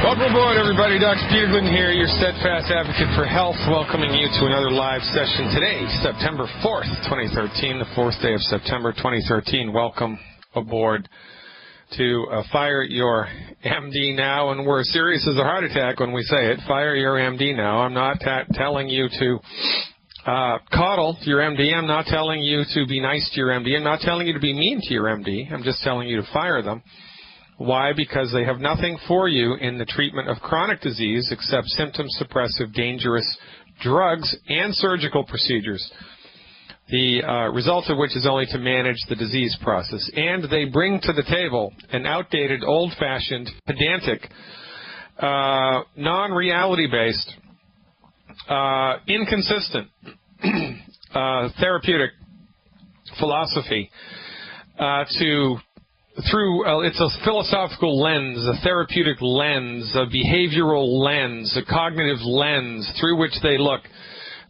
Welcome aboard, everybody. Dr. Peter Glidden here, your steadfast advocate for health, welcoming you to another live session today, September 4th, 2013, the 4th day of September 2013. Welcome aboard to Fire Your MD Now, and we're serious as a heart attack when we say it. Fire your MD now. I'm not telling you to coddle your MD. I'm not telling you to be nice to your MD. I'm not telling you to be mean to your MD. I'm just telling you to fire them. Why? Because they have nothing for you in the treatment of chronic disease except symptom-suppressive, dangerous drugs and surgical procedures, the result of which is only to manage the disease process. And they bring to the table an outdated, old-fashioned, pedantic, non-reality-based, inconsistent therapeutic philosophy it's a philosophical lens, a therapeutic lens, a behavioral lens, a cognitive lens through which they look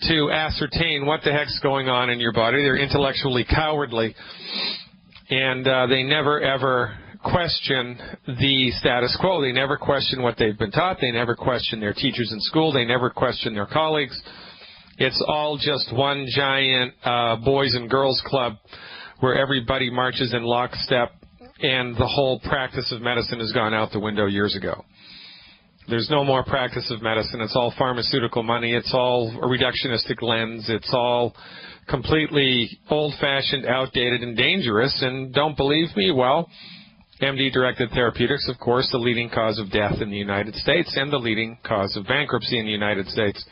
to ascertain what the heck's going on in your body. They're intellectually cowardly, and they never, ever question the status quo. They never question what they've been taught. They never question their teachers in school. They never question their colleagues. It's all just one giant boys and girls club where everybody marches in lockstep, and the whole practice of medicine has gone out the window years ago. There's no more practice of medicine. It's all pharmaceutical money. It's all a reductionistic lens. It's all completely old-fashioned, outdated, and dangerous. And don't believe me? Well, MD-directed therapeutics, of course, the leading cause of death in the United States and the leading cause of bankruptcy in the United States.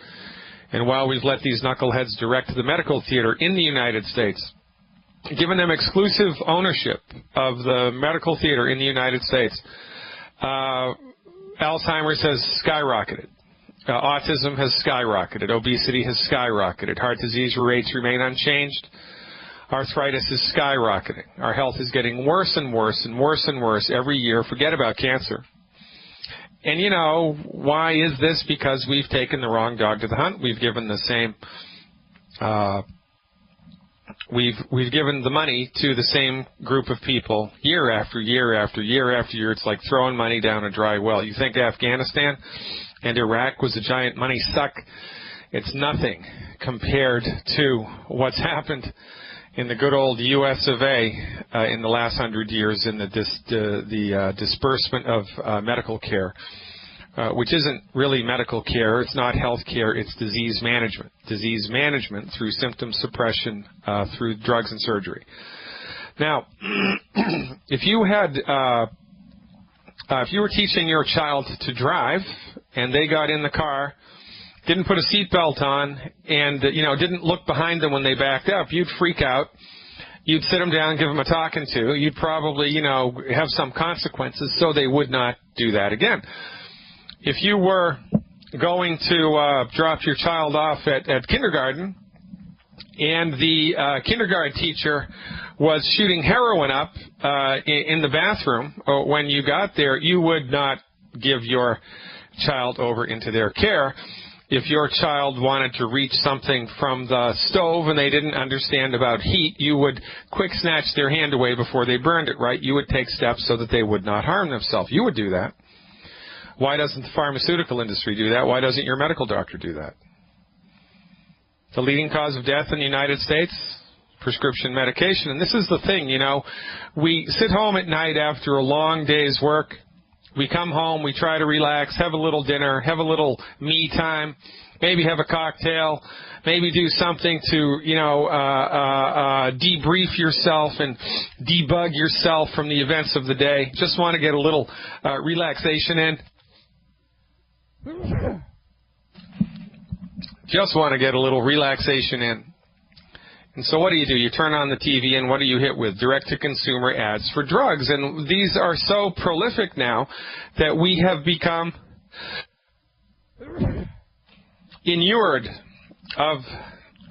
And while we've let these knuckleheads direct the medical theater in the United States, given them exclusive ownership of the medical theater in the United States, Alzheimer's has skyrocketed. Autism has skyrocketed. Obesity has skyrocketed. Heart disease rates remain unchanged. Arthritis is skyrocketing. Our health is getting worse and worse and worse and worse every year. Forget about cancer. And you know, why is this? Because we've taken the wrong dog to the hunt. We've given the same We've given the money to the same group of people year after year after year after year. It's like throwing money down a dry well. You think Afghanistan and Iraq was a giant money suck? It's nothing compared to what's happened in the good old U.S. of A. In the last 100 years in the disbursement of medical care. Which isn't really medical care. It's not health care. It's disease management. Disease management through symptom suppression, through drugs and surgery. Now, if you were teaching your child to drive and they got in the car, didn't put a seatbelt on, and didn't look behind them when they backed up, you'd freak out. You'd sit them down, give them a talking to. You'd probably, have some consequences so they would not do that again. If you were going to drop your child off at kindergarten and the kindergarten teacher was shooting heroin up in the bathroom when you got there, you would not give your child over into their care. If your child wanted to reach something from the stove and they didn't understand about heat, you would quick snatch their hand away before they burned it, right? You would take steps so that they would not harm themselves. You would do that. Why doesn't the pharmaceutical industry do that? Why doesn't your medical doctor do that? The leading cause of death in the United States, prescription medication. And this is the thing, we sit home at night after a long day's work. We come home, we try to relax, have a little dinner, have a little me time, maybe have a cocktail, maybe do something to, debrief yourself and debug yourself from the events of the day. Just want to get a little relaxation in. Just want to get a little relaxation in. And so what do? You turn on the TV, and what do you hit with? Direct-to-consumer ads for drugs. And these are so prolific now that we have become inured of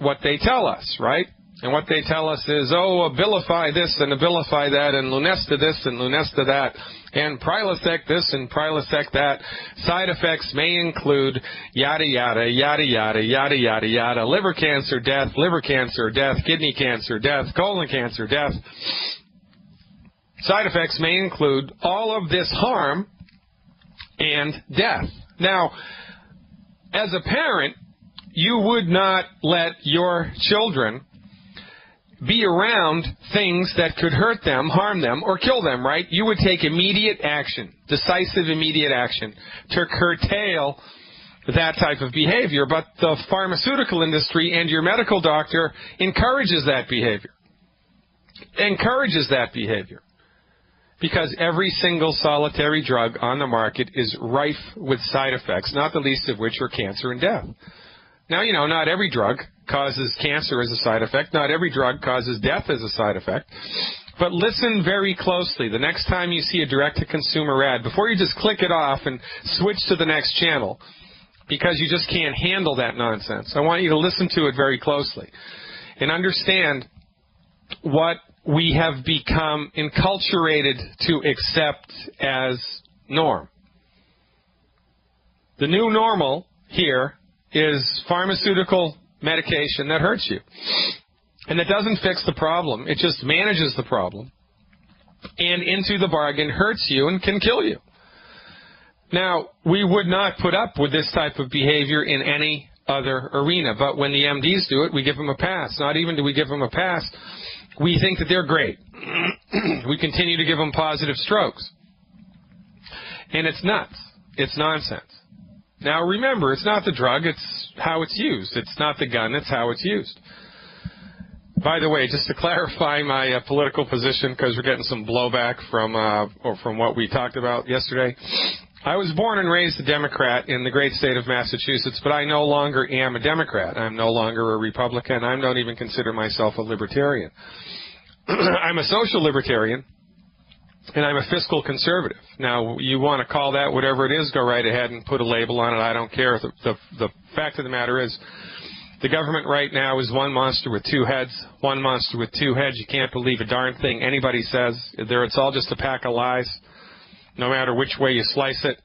what they tell us, right? And what they tell us is, Abilify this and Abilify that, and Lunesta this and Lunesta that, and Prilosec this and Prilosec that. Side effects may include yada, yada, yada, yada, yada, yada, yada, liver cancer, death, kidney cancer, death, colon cancer, death. Side effects may include all of this harm and death. Now, as a parent, you would not let your children be around things that could hurt them, harm them, or kill them, right? You would take immediate action, decisive immediate action, to curtail that type of behavior. But the pharmaceutical industry and your medical doctor encourages that behavior. Because every single solitary drug on the market is rife with side effects, not the least of which are cancer and death. Now, not every drug causes cancer as a side effect. Not every drug causes death as a side effect. But listen very closely. The next time you see a direct-to-consumer ad, before you just click it off and switch to the next channel, because you just can't handle that nonsense, I want you to listen to it very closely and understand what we have become enculturated to accept as norm. The new normal here is pharmaceutical medication that hurts you. And it doesn't fix the problem. It just manages the problem. And into the bargain hurts you and can kill you. Now, we would not put up with this type of behavior in any other arena. But when the MDs do it, we give them a pass. Not even do we give them a pass. We think that they're great. We continue to give them positive strokes. And it's nuts. It's nonsense. Now remember, it's not the drug, it's how it's used. It's not the gun, it's how it's used. By the way, just to clarify my political position, because we're getting some blowback from what we talked about yesterday. I was born and raised a Democrat in the great state of Massachusetts, but I no longer am a Democrat. I'm no longer a Republican. I don't even consider myself a libertarian. I'm a social libertarian. And I'm a fiscal conservative. Now, you want to call that whatever it is, go right ahead and put a label on it. I don't care. The fact of the matter is, the government right now is one monster with two heads. One monster with two heads. You can't believe a darn thing anybody says. It's all just a pack of lies, no matter which way you slice it.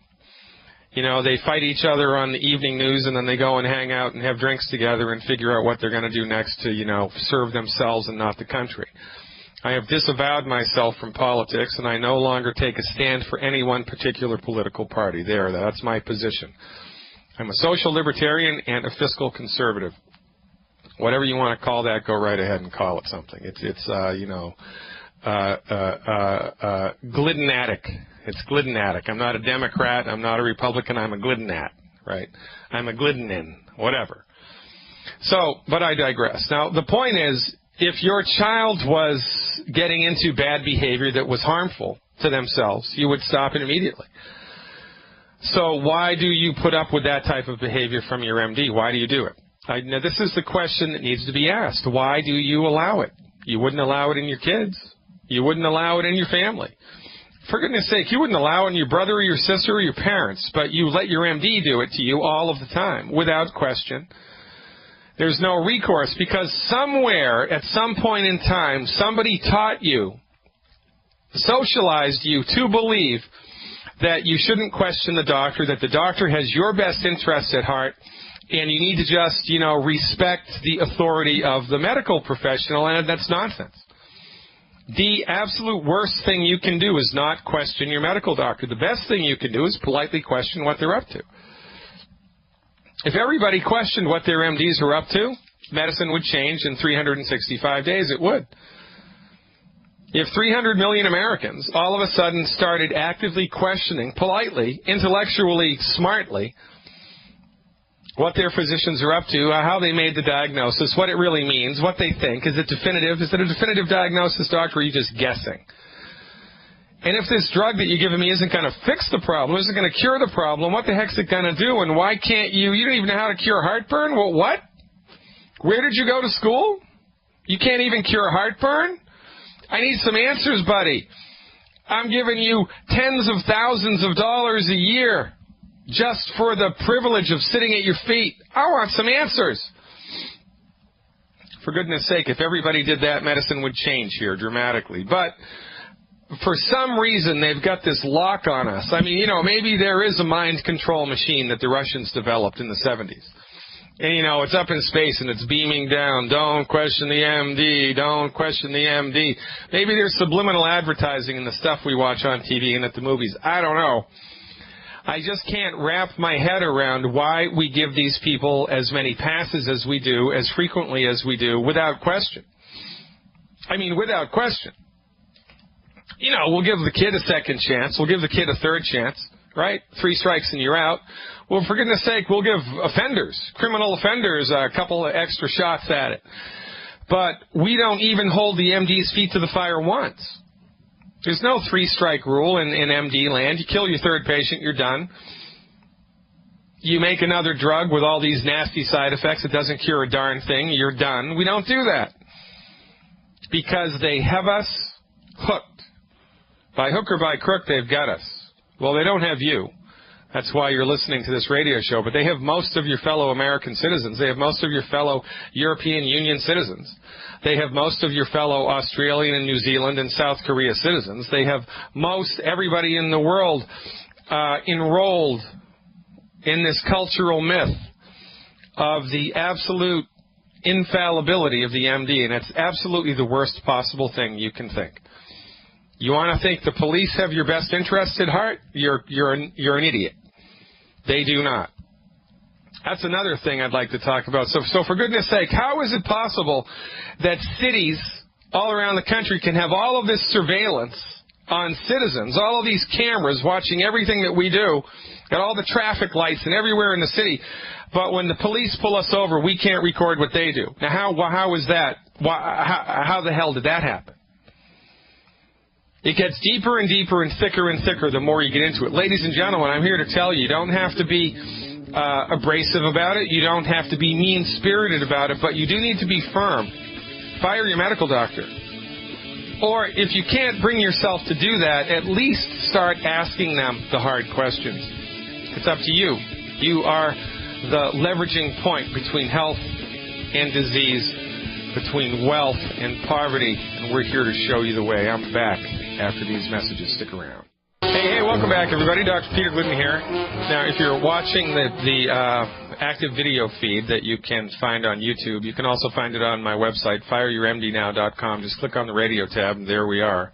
They fight each other on the evening news, and then they go and hang out and have drinks together and figure out what they're going to do next to, serve themselves and not the country. I have disavowed myself from politics, and I no longer take a stand for any one particular political party. That's my position. I'm a social libertarian and a fiscal conservative. Whatever you want to call that, go right ahead and call it something. It's Gliddenatic. It's Gliddenatic. I'm not a Democrat. I'm not a Republican. I'm a Gliddenat, right? I'm a Gliddenin, whatever. But I digress. Now, the point is, if your child was getting into bad behavior that was harmful to themselves, you would stop it immediately. So why do you put up with that type of behavior from your MD? Why do you do it? Now, this is the question that needs to be asked. Why do you allow it? You wouldn't allow it in your kids. You wouldn't allow it in your family. For goodness sake, you wouldn't allow it in your brother or your sister or your parents, but you let your MD do it to you all of the time, without question. There's no recourse, because somewhere, at some point in time, somebody taught you, socialized you to believe that you shouldn't question the doctor, that the doctor has your best interests at heart, and you need to just, respect the authority of the medical professional, and that's nonsense. The absolute worst thing you can do is not question your medical doctor. The best thing you can do is politely question what they're up to. If everybody questioned what their MDs were up to, medicine would change in 365 days. It would. If 300 million Americans all of a sudden started actively questioning, politely, intellectually, smartly, what their physicians are up to, how they made the diagnosis, what it really means, what they think, is it definitive? Is it a definitive diagnosis, doctor, or are you just guessing? And if this drug that you're giving me isn't going to fix the problem, isn't going to cure the problem, what the heck's it going to do? And why can't you don't even know how to cure heartburn? Well, what? Where did you go to school? You can't even cure heartburn? I need some answers, buddy. I'm giving you tens of thousands of dollars a year just for the privilege of sitting at your feet. I want some answers. For goodness sake, if everybody did that, medicine would change here dramatically. But for some reason, they've got this lock on us. I mean, maybe there is a mind control machine that the Russians developed in the 70s. And, it's up in space and it's beaming down. Don't question the MD. Don't question the MD. Maybe there's subliminal advertising in the stuff we watch on TV and at the movies. I don't know. I just can't wrap my head around why we give these people as many passes as we do, as frequently as we do, without question. I mean, without question. You know, we'll give the kid a second chance. We'll give the kid a third chance, right? 3 strikes and you're out. Well, for goodness sake, we'll give criminal offenders, a couple of extra shots at it. But we don't even hold the MD's feet to the fire once. There's no 3-strike rule in MD land. You kill your third patient, you're done. You make another drug with all these nasty side effects that doesn't cure a darn thing, you're done. We don't do that. Because they have us hooked. By hook or by crook, they've got us. Well, they don't have you. That's why you're listening to this radio show. But they have most of your fellow American citizens. They have most of your fellow European Union citizens. They have most of your fellow Australian and New Zealand and South Korea citizens. They have most everybody in the world enrolled in this cultural myth of the absolute infallibility of the MD. And it's absolutely the worst possible thing you can think. You want to think the police have your best interest at heart? You're an idiot. They do not. That's another thing I'd like to talk about. So for goodness sake, how is it possible that cities all around the country can have all of this surveillance on citizens, all of these cameras watching everything that we do, got all the traffic lights and everywhere in the city, but when the police pull us over, we can't record what they do? Now, how is that? How the hell did that happen? It gets deeper and deeper and thicker the more you get into it. Ladies and gentlemen, I'm here to tell you, you don't have to be abrasive about it. You don't have to be mean-spirited about it, but you do need to be firm. Fire your medical doctor. Or if you can't bring yourself to do that, at least start asking them the hard questions. It's up to you. You are the leveraging point between health and disease, between wealth and poverty, and we're here to show you the way. I'm back after these messages. Stick around. Hey, welcome back, everybody. Dr. Peter Glidden here. Now, if you're watching the active video feed that you can find on YouTube, you can also find it on my website, fireyourmdnow.com. Just click on the radio tab, and there we are.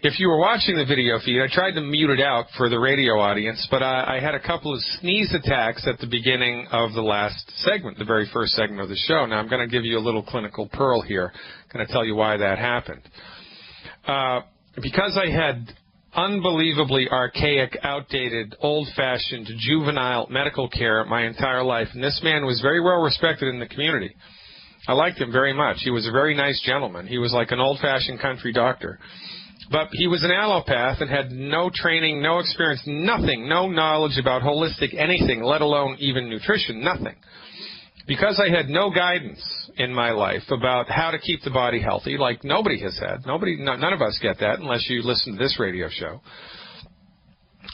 If you were watching the video feed, I tried to mute it out for the radio audience, but I had a couple of sneeze attacks at the beginning of the last segment, the very first segment of the show. Now, I'm going to give you a little clinical pearl here. I'm going to tell you why that happened. Because I had unbelievably archaic, outdated, old-fashioned, juvenile medical care my entire life, and this man was very well respected in the community. I liked him very much. He was a very nice gentleman. He was like an old-fashioned country doctor. But he was an allopath and had no training, no experience, nothing, no knowledge about holistic anything, let alone even nutrition, nothing. Because I had no guidance in my life about how to keep the body healthy, like nobody has had. None of us get that unless you listen to this radio show.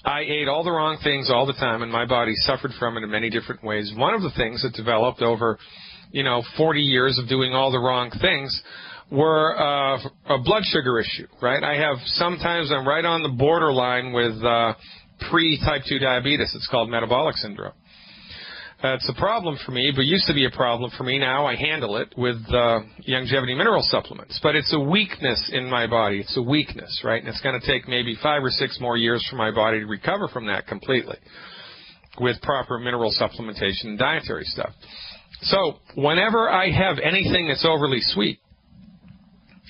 I ate all the wrong things all the time, and my body suffered from it in many different ways. One of the things that developed over, 40 years of doing all the wrong things were a blood sugar issue, right? Sometimes I'm right on the borderline with pre-type 2 diabetes. It's called metabolic syndrome. It's a problem for me, but used to be a problem for me. Now I handle it with longevity mineral supplements. But it's a weakness in my body. It's a weakness, right? And it's going to take maybe 5 or 6 more years for my body to recover from that completely with proper mineral supplementation and dietary stuff. So whenever I have anything that's overly sweet,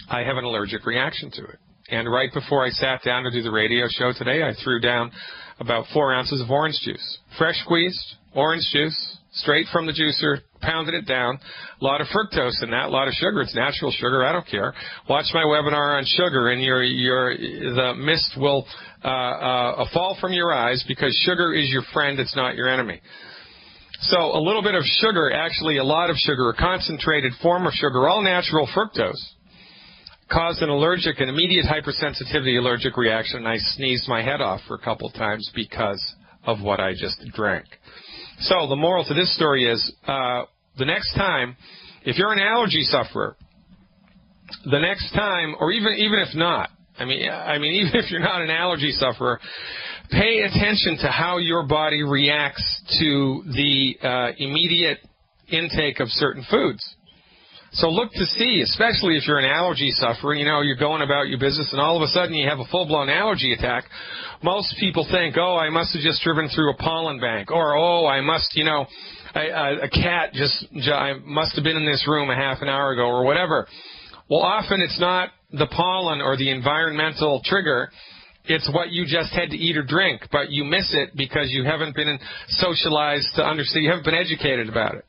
I have an allergic reaction to it. And right before I sat down to do the radio show today, I threw down about 4 ounces of orange juice, fresh squeezed orange juice, straight from the juicer, pounded it down. A lot of fructose in that, a lot of sugar. It's natural sugar. I don't care. Watch my webinar on sugar, and the mist will fall from your eyes, because sugar is your friend. It's not your enemy. So a little bit of sugar, actually a lot of sugar, a concentrated form of sugar, all natural fructose, caused an immediate hypersensitivity allergic reaction, and I sneezed my head off for a couple times because of what I just drank. So the moral to this story is, the next time, if you're an allergy sufferer, the next time, or even if not, I mean, even if you're not an allergy sufferer, pay attention to how your body reacts to the immediate intake of certain foods. So look to see, especially if you're an allergy sufferer, you're going about your business and all of a sudden you have a full-blown allergy attack. Most people think, oh, I must have just driven through a pollen bank, or, oh, I must, a cat I must have been in this room a half an hour ago, or whatever. Well, often it's not the pollen or the environmental trigger. It's what you just had to eat or drink, but you miss it because you haven't been socialized to understand. You haven't been educated about it.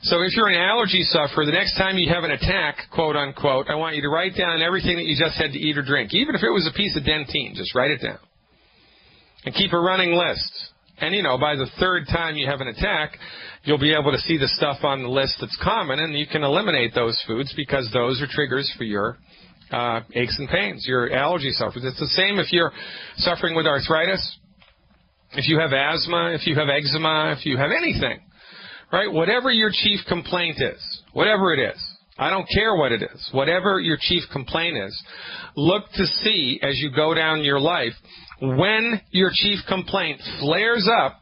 So if you're an allergy sufferer, the next time you have an attack, quote unquote, I want you to write down everything that you just had to eat or drink. Even if it was a piece of Dentine, just write it down. And keep a running list. And, by the third time you have an attack, you'll be able to see the stuff on the list that's common, and you can eliminate those foods because those are triggers for your aches and pains, your allergy sufferers. It's the same if you're suffering with arthritis, if you have asthma, if you have eczema, if you have anything. Right? Whatever your chief complaint is, whatever it is, I don't care what it is, whatever your chief complaint is, look to see as you go down your life when your chief complaint flares up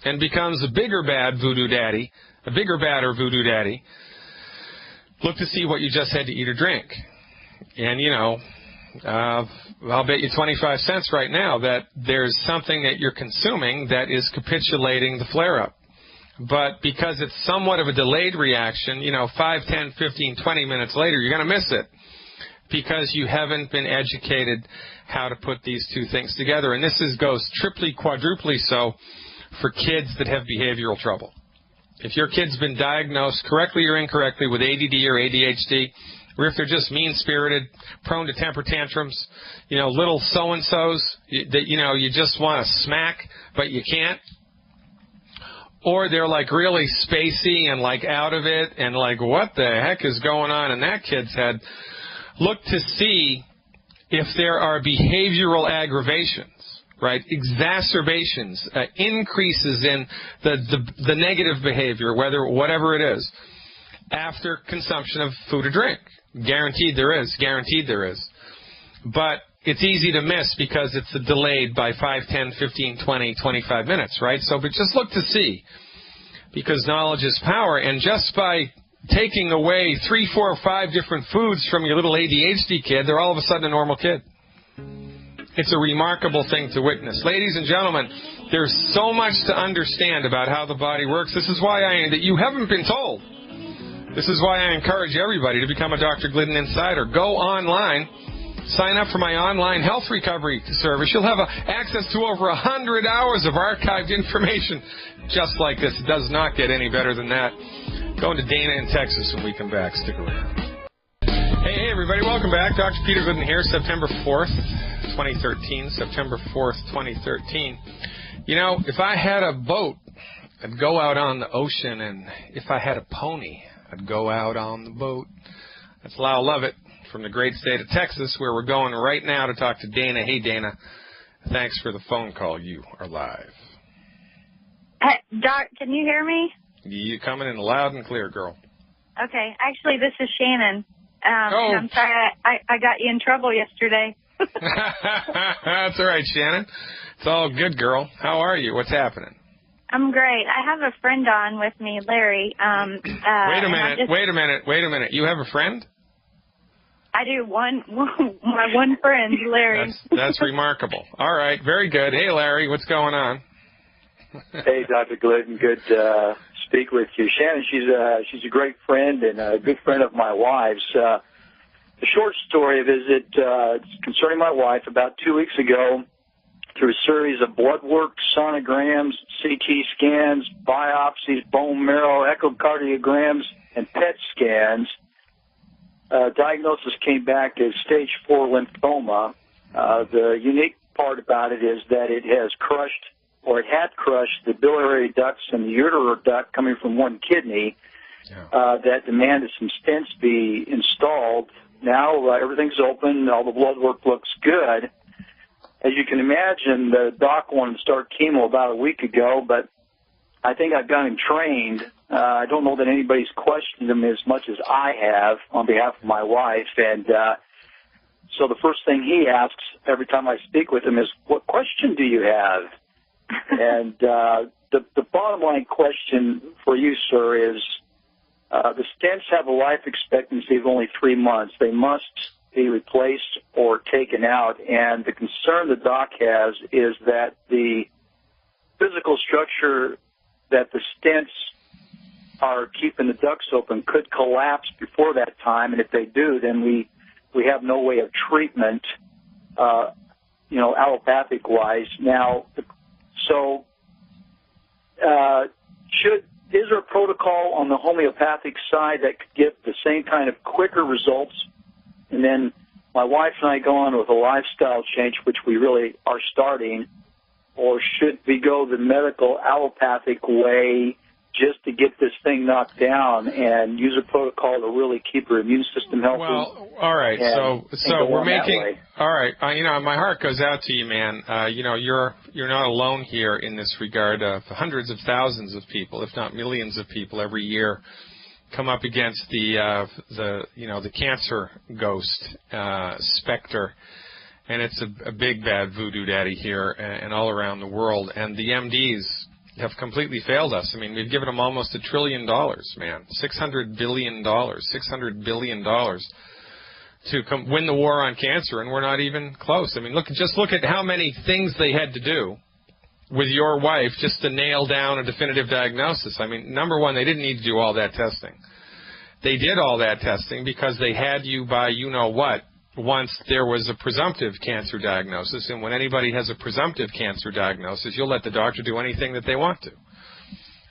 and becomes a bigger bad voodoo daddy, a bigger badder voodoo daddy, look to see what you just had to eat or drink. And, I'll bet you 25 cents right now that there's something that you're consuming that is capitulating the flare-up. But because it's somewhat of a delayed reaction, 5, 10, 15, 20 minutes later, you're going to miss it because you haven't been educated how to put these two things together. And this goes triply, quadruply so for kids that have behavioral trouble. If your kid's been diagnosed correctly or incorrectly with ADD or ADHD, or if they're just mean-spirited, prone to temper tantrums, little so-and-sos that, you just want to smack, but you can't, or they're like really spacey and like out of it and like what the heck is going on in that kid's head, look to see if there are behavioral aggravations, right? Exacerbations, increases in the negative behavior, whatever it is, after consumption of food or drink. Guaranteed there is. Guaranteed there is. But it's easy to miss because it's delayed by 5, 10, 15, 20, 25 minutes, right? So, but just look to see, because knowledge is power, and just by taking away 3, 4, 5 different foods from your little ADHD kid, they're all of a sudden a normal kid. It's a remarkable thing to witness. Ladies and gentlemen, there's so much to understand about how the body works. This is why that you haven't been told. This is why I encourage everybody to become a Dr. Glidden Insider. Go online. Sign up for my online health recovery service. You'll have access to over 100 hours of archived information just like this. It does not get any better than that. Going to Dana in Texas when we come back. Stick around. Hey, everybody. Welcome back. Dr. Peter Glidden here, September 4th, 2013. September 4th, 2013. If I had a boat, I'd go out on the ocean, and if I had a pony, I'd go out on the boat. That's Lyle Lovett from the great state of Texas, where we're going right now to talk to Dana. Hey, Dana, thanks for the phone call. You are live. Hey, Doc, can you hear me? You coming in loud and clear, girl. Okay. Actually, this is Shannon. And I'm sorry I got you in trouble yesterday. That's all right, Shannon. It's all good, girl. How are you? What's happening? I'm great. I have a friend on with me, Larry. Wait a minute. You have a friend? I do. My one friend, Larry. That's remarkable. All right, very good. Hey, Larry, what's going on? Hey, Dr. Glidden, good to speak with you. Shannon, she's a great friend and a good friend of my wife's. The short story of it is concerning my wife. About 2 weeks ago, through a series of blood work, sonograms, CT scans, biopsies, bone marrow, echocardiograms, and PET scans, diagnosis came back as stage 4 lymphoma. The unique part about it is that it has crushed, or it had crushed, the biliary ducts and the ureter duct coming from one kidney. That demanded some stents be installed. Now everything's open. All the blood work looks good. As you can imagine, the doc wanted to start chemo about a week ago, but I think I've got him trained. I don't know that anybody's questioned him as much as I have on behalf of my wife. And so the first thing he asks every time I speak with him is, what question do you have? And the bottom line question for you, sir, is The stents have a life expectancy of only 3 months. They must be replaced or taken out, and the concern the doc has is that the physical structure that the stents are keeping the ducts open could collapse before that time, and if they do, then we have no way of treatment, allopathic-wise. Now, so is there a protocol on the homeopathic side that could get the same kind of quicker results? And then my wife and I go on with a lifestyle change, which we really are starting, or should we go the medical allopathic way just to get this thing knocked down and use a protocol to really keep her immune system healthy? Well, all right. So we're making all right. My heart goes out to you, man. You're not alone here in this regard. Hundreds of thousands of people, if not millions of people, every year come up against the cancer ghost specter, and it's a big bad voodoo daddy here and all around the world. And the MDs have completely failed us. I mean, we've given them almost $1 trillion, man, $600 billion to win the war on cancer, and we're not even close. I mean, just look at how many things they had to do with your wife just to nail down a definitive diagnosis. I mean, number one, they didn't need to do all that testing. They did all that testing because they had you by you-know-what once there was a presumptive cancer diagnosis. And when anybody has a presumptive cancer diagnosis, you'll let the doctor do anything that they want to.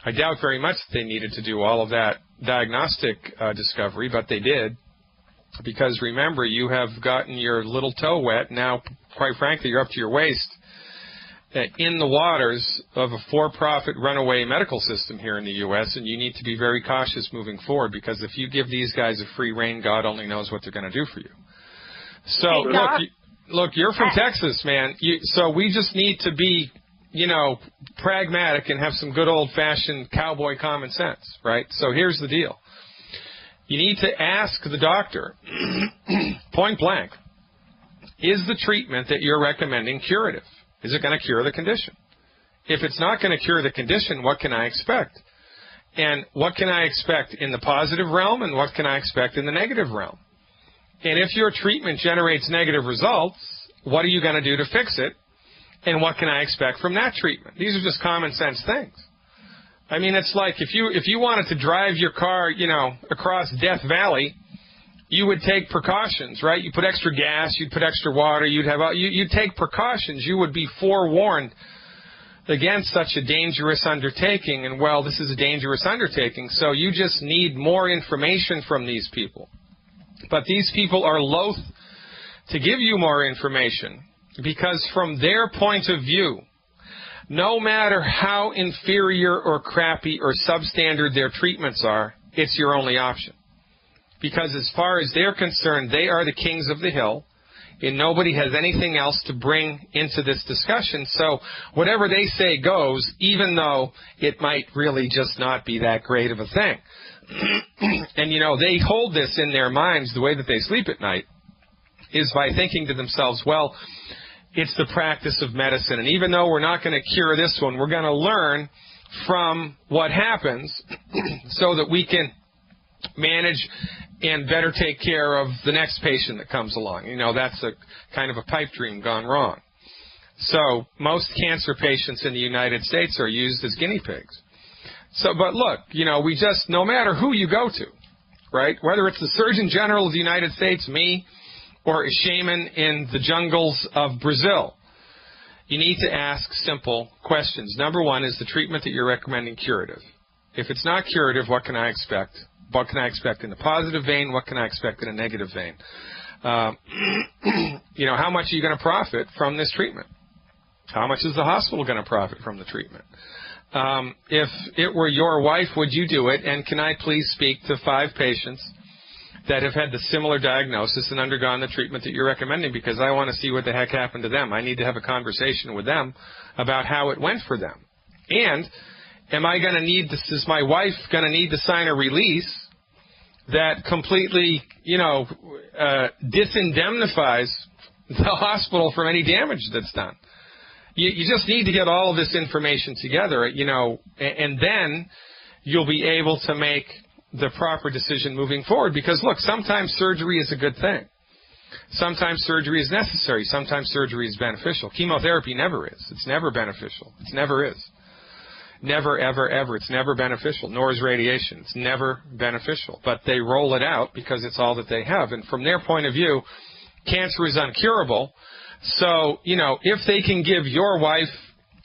I doubt very much that they needed to do all of that diagnostic discovery, but they did. Because remember, you have gotten your little toe wet. Now, quite frankly, you're up to your waist in the waters of a for-profit runaway medical system here in the U.S., and you need to be very cautious moving forward, because if you give these guys a free rein, God only knows what they're going to do for you. So, hey, look, you're from Texas, man. So we just need to be, pragmatic and have some good old-fashioned cowboy common sense, right? So here's the deal. You need to ask the doctor, point blank, is the treatment that you're recommending curative? Is it going to cure the condition? If it's not going to cure the condition, what can I expect? And what can I expect in the positive realm, and what can I expect in the negative realm? And if your treatment generates negative results, what are you going to do to fix it? And what can I expect from that treatment? These are just common sense things. I mean, it's like if you wanted to drive your car, across Death Valley, you would take precautions, right? You put extra gas, you'd put extra water, you'd take precautions. You would be forewarned against such a dangerous undertaking. And, well, this is a dangerous undertaking, so you just need more information from these people. But these people are loath to give you more information because from their point of view, no matter how inferior or crappy or substandard their treatments are, it's your only option. Because as far as they're concerned, they are the kings of the hill, and nobody has anything else to bring into this discussion. So whatever they say goes, even though it might really just not be that great of a thing. And, they hold this in their minds. The way that they sleep at night is by thinking to themselves, well, it's the practice of medicine. And even though we're not going to cure this one, we're going to learn from what happens so that we can manage and better take care of the next patient that comes along. That's a kind of a pipe dream gone wrong. So most cancer patients in the United States are used as guinea pigs. So, but look, we just, no matter who you go to, right, whether it's the Surgeon General of the United States, me, or a shaman in the jungles of Brazil, you need to ask simple questions. Number one, is the treatment that you're recommending curative? If it's not curative, what can I expect? What can I expect in the positive vein? What can I expect in a negative vein? How much are you going to profit from this treatment? How much is the hospital going to profit from the treatment? If it were your wife, would you do it? And can I please speak to 5 patients that have had the similar diagnosis and undergone the treatment that you're recommending, because I want to see what the heck happened to them. I need to have a conversation with them about how it went for them. And am I going to need this? Is my wife going to need to sign a release that completely, disindemnifies the hospital from any damage that's done? You just need to get all of this information together, and then you'll be able to make the proper decision moving forward. Because, look, sometimes surgery is a good thing. Sometimes surgery is necessary. Sometimes surgery is beneficial. Chemotherapy never is. It's never beneficial. It never is. Never, ever, ever. It's never beneficial, nor is radiation. It's never beneficial. But they roll it out because it's all that they have. And from their point of view, cancer is uncurable. So, you know, if they can give your wife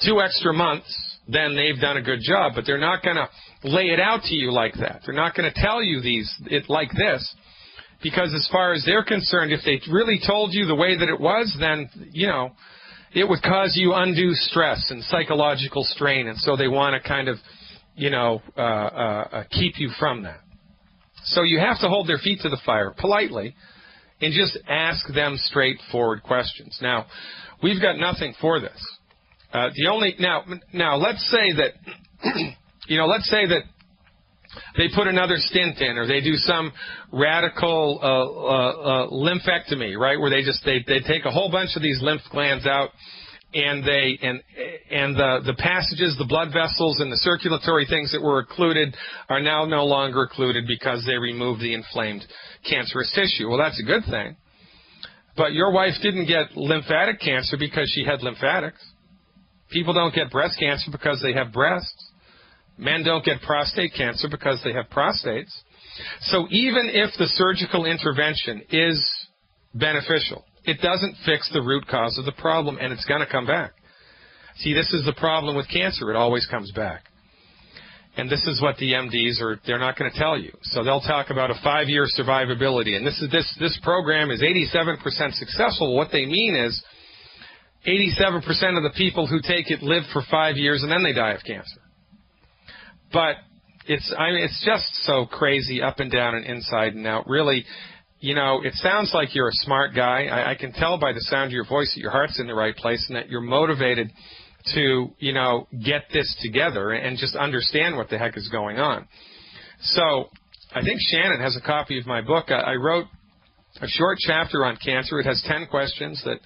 2 extra months, then they've done a good job. But they're not going to lay it out to you like that. They're not going to tell you it like this. Because as far as they're concerned, if they really told you the way that it was, then, you know, it would cause you undue stress and psychological strain. And so they want to kind of, you know, keep you from that. So you have to hold their feet to the fire politely and just ask them straightforward questions. Now, we've got nothing for this. Now let's say that, you know, let's say that they put another stent in, or they do some radical lymphectomy, right? Where they take a whole bunch of these lymph glands out, and the passages, the blood vessels, and the circulatory things that were occluded are now no longer occluded because they removed the inflamed cancerous tissue. Well, that's a good thing. But your wife didn't get lymphatic cancer because she had lymphatics. People don't get breast cancer because they have breasts. Men don't get prostate cancer because they have prostates. So even if the surgical intervention is beneficial, it doesn't fix the root cause of the problem, and it's going to come back. See, this is the problem with cancer. It always comes back. And this is what the MDs they're not going to tell you. So they'll talk about a 5-year survivability. And this program is 87% successful. What they mean is 87% of the people who take it live for 5 years and then they die of cancer. But it's just so crazy up and down and inside and out. Really, you know, it sounds like you're a smart guy. I can tell by the sound of your voice that your heart's in the right place and that you're motivated to, you know, get this together and just understand what the heck is going on. So I think Shannon has a copy of my book. I wrote a short chapter on cancer. It has 10 questions that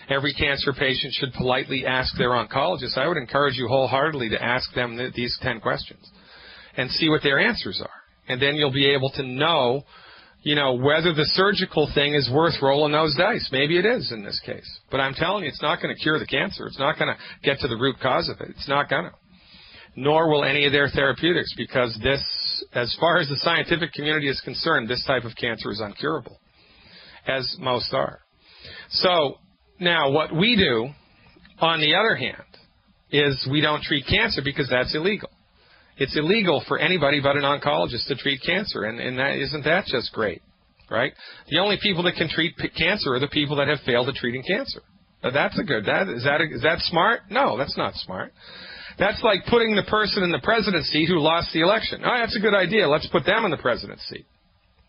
every cancer patient should politely ask their oncologist. I would encourage you wholeheartedly to ask them these 10 questions and see what their answers are. And then you'll be able to know, you know, whether the surgical thing is worth rolling those dice. Maybe it is in this case. But I'm telling you, it's not going to cure the cancer. It's not going to get to the root cause of it. It's not going to. Nor will any of their therapeutics, because this, as far as the scientific community is concerned, this type of cancer is uncurable, as most are. So now what we do, on the other hand, is we don't treat cancer because that's illegal. It's illegal for anybody but an oncologist to treat cancer, and that, isn't that just great, right? The only people that can treat cancer are the people that have failed at treating cancer. That's a good. Is that smart? No, that's not smart. That's like putting the person in the president's seat who lost the election. Oh, that's a good idea. Let's put them in the president's seat.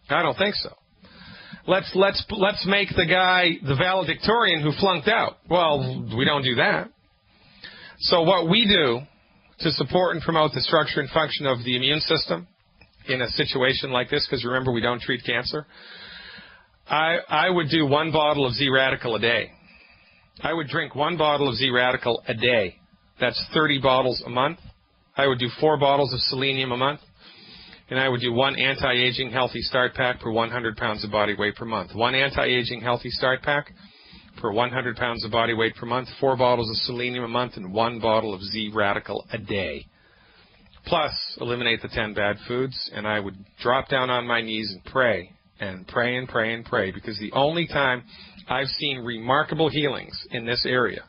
I don't think so. Let's make the guy the valedictorian who flunked out. Well, we don't do that. So what we do to support and promote the structure and function of the immune system in a situation like this, because remember, we don't treat cancer, I would do 1 bottle of Z-Radical a day. I would drink 1 bottle of Z-Radical a day. That's 30 bottles a month. I would do 4 bottles of selenium a month. And I would do 1 anti-aging healthy start pack per 100 pounds of body weight per month. 1 anti-aging healthy start pack per 100 pounds of body weight per month, 4 bottles of selenium a month, and 1 bottle of Z-Radical a day. Plus, eliminate the 10 bad foods, and I would drop down on my knees and pray, and pray and pray and pray, because the only time I've seen remarkable healings in this area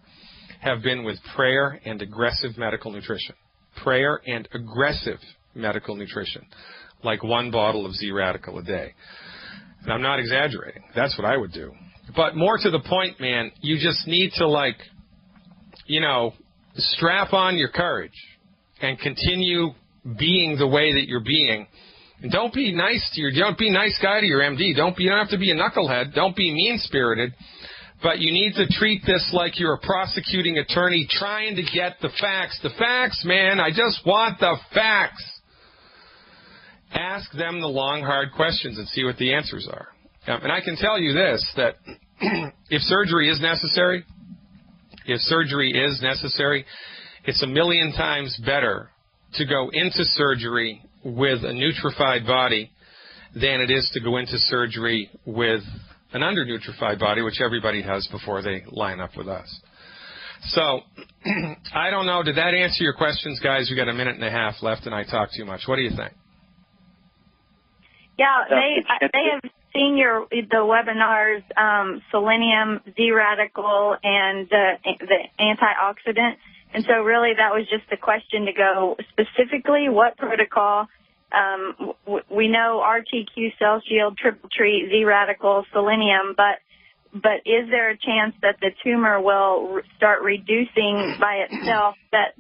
have been with prayer and aggressive medical nutrition. Prayer and aggressive medical nutrition, like 1 bottle of Z-Radical a day. And I'm not exaggerating. That's what I would do. But more to the point, man, you just need to, like, you know, strap on your courage and continue being the way that you're being. And don't be nice guy to your MD. You don't have to be a knucklehead. Don't be mean-spirited. But you need to treat this like you're a prosecuting attorney trying to get the facts. The facts, man. I just want the facts. Ask them the long, hard questions and see what the answers are. And I can tell you this, that if surgery is necessary, it's 1,000,000 times better to go into surgery with a nutrified body than it is to go into surgery with an undernutrified body, which everybody has before they line up with us. So, I don't know. Did that answer your questions, guys? We got a minute and a half left, and I talked too much. What do you think? Yeah, they have seen the webinars, selenium, Z-radical, and the antioxidant. And so really that was just the question to go specifically what protocol. We know RTQ, cell shield, triple treat, Z-radical, selenium, but is there a chance that the tumor will start reducing by itself that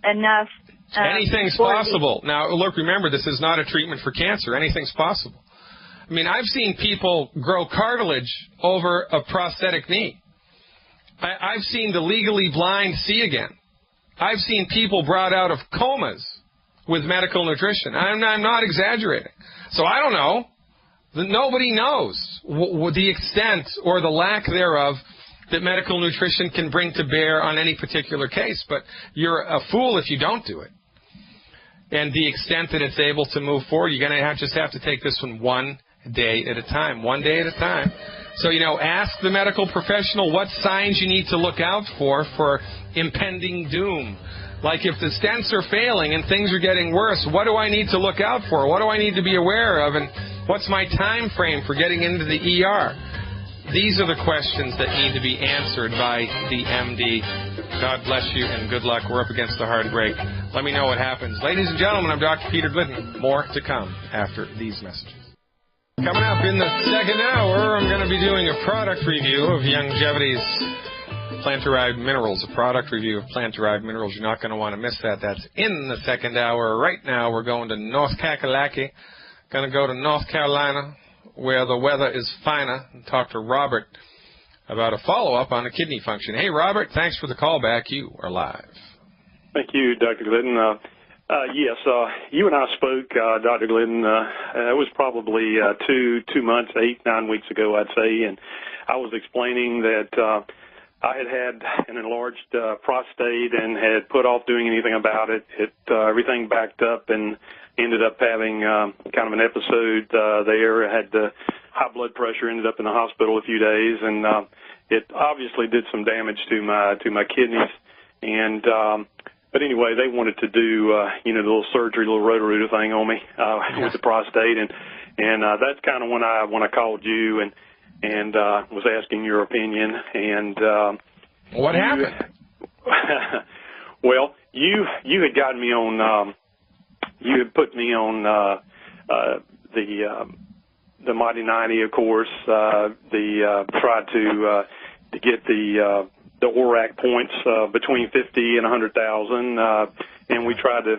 enough? Anything's possible. Now, look, remember, this is not a treatment for cancer. Anything's possible. I mean, I've seen people grow cartilage over a prosthetic knee. I've seen the legally blind see again. I've seen people brought out of comas with medical nutrition. I'm not exaggerating. So I don't know. Nobody knows the extent or the lack thereof that medical nutrition can bring to bear on any particular case. But you're a fool if you don't do it. And the extent that it's able to move forward, you're going to just have to take this one day at a time, one day at a time. So, ask the medical professional what signs you need to look out for impending doom. Like if the stents are failing and things are getting worse, what do I need to look out for? What do I need to be aware of? And what's my time frame for getting into the ER? These are the questions that need to be answered by the MD. God bless you and good luck. We're up against the hard break. Let me know what happens. Ladies and gentlemen, I'm Dr. Peter Glidden. More to come after these messages. Coming up in the second hour, I'm going to be doing a product review of Youngevity's plant-derived minerals. A product review of plant-derived minerals. You're not going to want to miss that. That's in the second hour. Right now, we're going to North Kakalaki. Going to go to North Carolina, where the weather is finer, and talk to Robert about a follow-up on the kidney function. Hey, Robert, thanks for the call back. You are live. Thank you, Dr. Glidden. Yes, you and I spoke, Dr. Glidden, it was probably 2 months, 8-9 weeks ago, I'd say, and I was explaining that I had an enlarged prostate and had put off doing anything about it. Everything backed up and ended up having kind of an episode there. I had high blood pressure, ended up in the hospital a few days, and it obviously did some damage to my kidneys. And but anyway, they wanted to do the little surgery, little roto-rooter thing on me with the prostate, and that's kind of when I called you and was asking your opinion. And what happened? Well, you had gotten me on. You had put me on the Mighty 90, of course. Tried to get the ORAC points between 50 and 100,000, and we tried to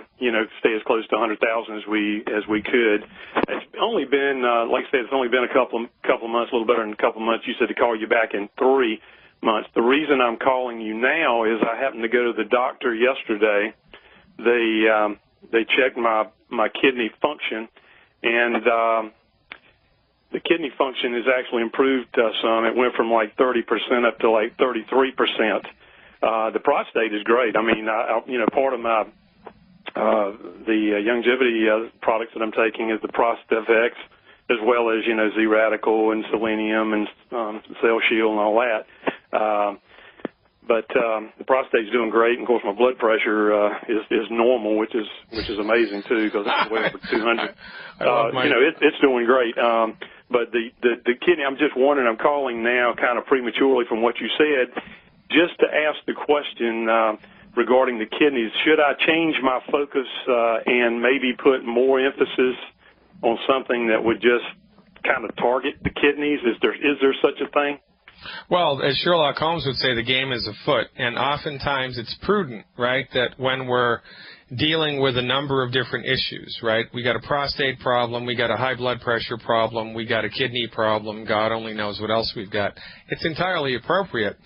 stay as close to 100,000 as we could. It's only been like I said, it's only been a couple of months, a little better than a couple of months. You said to call you back in 3 months. The reason I'm calling you now is I happened to go to the doctor yesterday. They checked my kidney function, and the kidney function has actually improved some. It went from like 30% up to like 33%. The prostate is great. I mean, part of my the Youngevity products that I'm taking is the Prostate X, as well as Z-Radical and selenium and Cell Shield and all that. But the prostate's doing great, and of course my blood pressure is normal, which is amazing too, because it's way over 200. It's doing great. But the kidney, I'm just wondering. I'm calling now, kind of prematurely from what you said, just to ask the question regarding the kidneys. Should I change my focus and maybe put more emphasis on something that would just kind of target the kidneys? Is there such a thing? Well, as Sherlock Holmes would say, the game is afoot, and oftentimes it's prudent, right, that when we're dealing with a number of different issues, right, we got a prostate problem, we got a high blood pressure problem, we got a kidney problem, God only knows what else we've got. It's entirely appropriate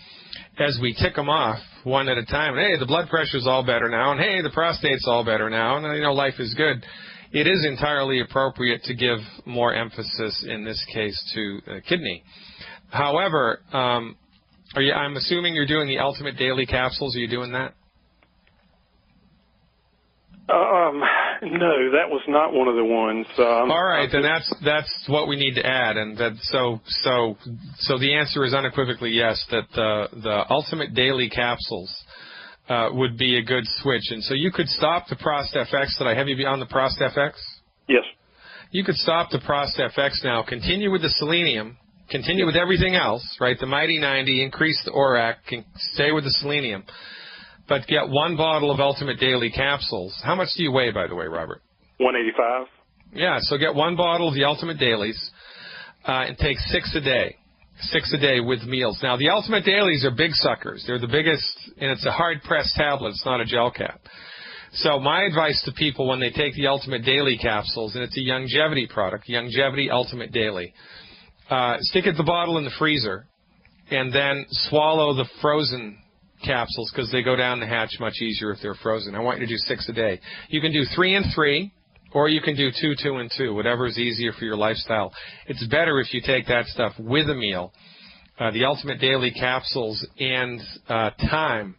as we tick them off one at a time. Hey, the blood pressure's all better now, and hey, the prostate's all better now, and life is good. It is entirely appropriate to give more emphasis, in this case, to the kidney. However, I'm assuming you're doing the Ultimate Daily Capsules. Are you doing that? No, that was not one of the ones. All right, then that's what we need to add, and that so the answer is unequivocally yes. That the Ultimate Daily capsules would be a good switch, and so you could stop the Prost FX. Did I have you be on the Prost FX? Yes. You could stop the Prost FX now. Continue with the selenium. Continue with everything else, right? The Mighty 90. Increase the ORAC. Stay with the selenium. But get one bottle of Ultimate Daily capsules. How much do you weigh, by the way, Robert? 185. Yeah, so get one bottle of the Ultimate Dailies and take 6 a day. 6 a day with meals. Now, the Ultimate Dailies are big suckers. They're the biggest, and it's a hard-pressed tablet. It's not a gel cap. So my advice to people when they take the Ultimate Daily capsules, and it's a longevity product, Longevity Ultimate Daily, stick the bottle in the freezer and then swallow the frozen capsules because they go down the hatch much easier if they're frozen. I want you to do 6 a day. You can do 3 and 3, or you can do 2, 2, and 2, whatever is easier for your lifestyle. It's better if you take that stuff with a meal. The Ultimate Daily capsules and time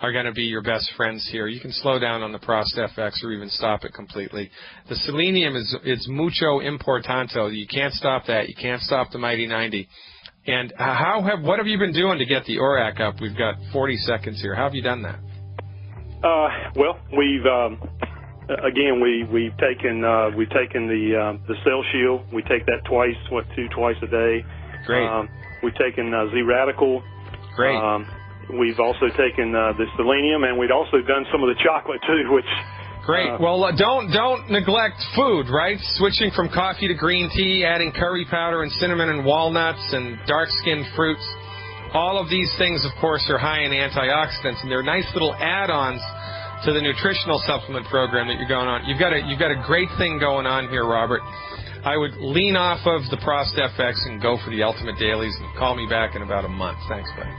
are going to be your best friends here. You can slow down on the Prost FX or even stop it completely. The selenium is mucho importante. You can't stop that. You can't stop the Mighty 90. And what have you been doing to get the ORAC up? We've got 40 seconds here. How have you done that? Well, we've we've taken the Cell Shield. We take that twice a day. Great. We've taken Z-Radical. Great. We've also taken the selenium, and we'd also done some of the chocolate too, which. Great. Well, don't neglect food, right? Switching from coffee to green tea, adding curry powder and cinnamon and walnuts and dark-skinned fruits. All of these things, of course, are high in antioxidants, and they're nice little add-ons to the nutritional supplement program that you're going on. You've got a great thing going on here, Robert. I would lean off of the Prost FX and go for the Ultimate Dailies and call me back in about a month. Thanks, buddy.